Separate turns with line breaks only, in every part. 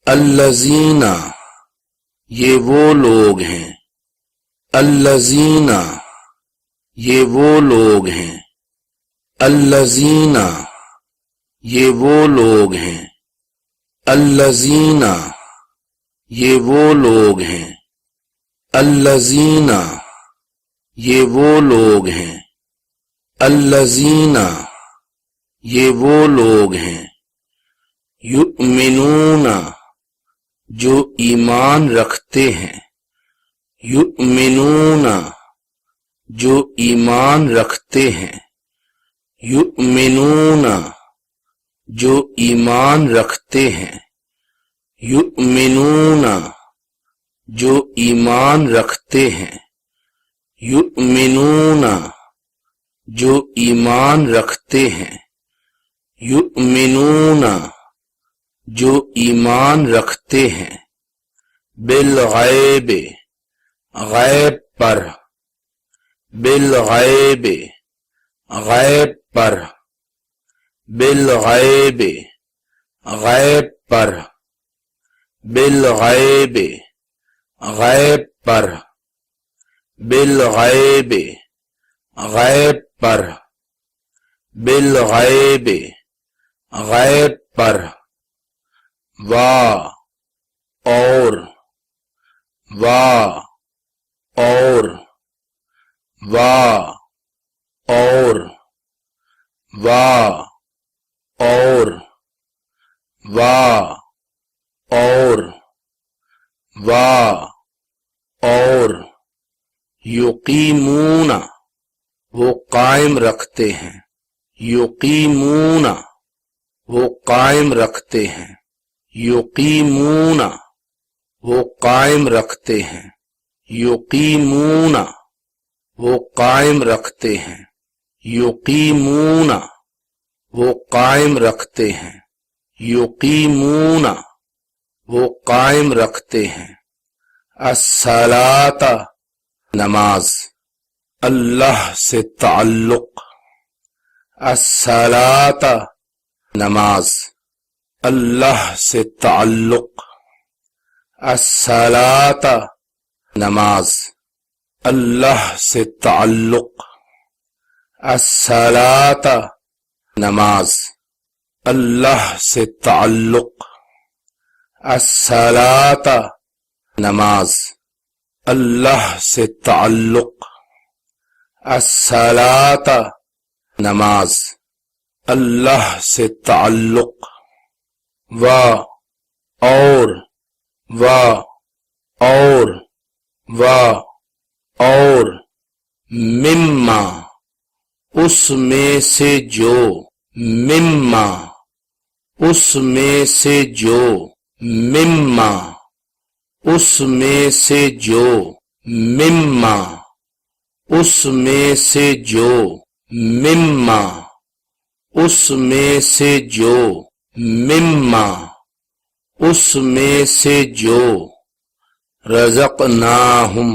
الذین یہ وہ لوگ ہیں، الذین یہ وہ لوگ ہیں، الذین یہ وہ لوگ ہیں، الذین یہ وہ لوگ ہیں، الذین یہ وہ لوگ ہیں، الذین یہ وہ لوگ ہیں، یؤمنون جو ایمان رکھتے ہیں، یؤمنون جو ایمان رکھتے ہیں، یؤمنون جو ایمان رکھتے ہیں، یؤمنون جو ایمان رکھتے ہیں، یؤمنون جو ایمان رکھتے ہیں، یؤمنون جو ایمان رکھتے ہیں، بالغیب غیب پر، بالغیب غیب پر، بالغیب غیب پر، بالغیب غیب پر، بالغیب غیب پر، بالغیب غیب پر، اور یقیمون وہ قائم رکھتے ہیں، یقیمون وہ قائم رکھتے ہیں، یقیمون وہ قائم رکھتے ہیں، یقیمون وہ قائم رکھتے ہیں، یقیمون وہ قائم رکھتے ہیں، یقیمون وہ قائم رکھتے ہیں، الصلاۃ نماز، اللہ سے تعلق، الصلاۃ نماز، اللہ سے تعلق، الصلاۃ نماز، اللہ سے تعلق، الصلاۃ نماز، اللہ سے تعلق، الصلاۃ نماز، اللہ سے تعلق، الصلاۃ نماز، اللہ سے تعلق، اور مما اس میں سے جو، مما اس میں سے جو، مما اس میں سے جو، مما اس میں سے جو، مما اس میں سے جو، مما اس میں سے جو، رزقناہم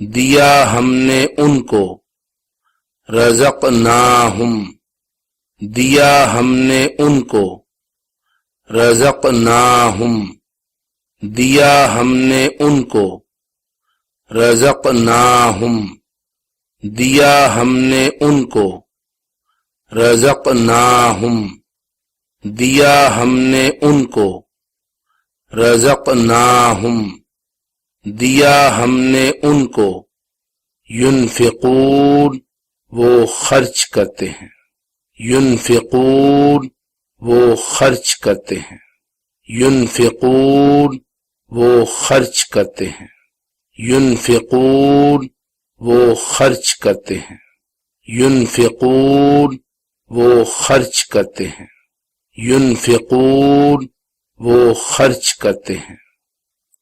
دیا ہم نے ان کو، رزقناہم دیا ہم نے ان کو، رزقناہم دیا ہم نے ان کو، رزقناہم دیا ہم نے ان کو، رزقناہم دیا ہم نے ان کو، رزقناہم دیا ہم نے ان کو، ینفقون وہ خرچ کرتے ہیں، ینفقون وہ خرچ کرتے ہیں، ینفقون وہ خرچ کرتے ہیں، ینفقون وہ خرچ کرتے ہیں، ینفقون وہ خرچ کرتے ہیں، ینفقون وہ خرچ کرتے ہیں۔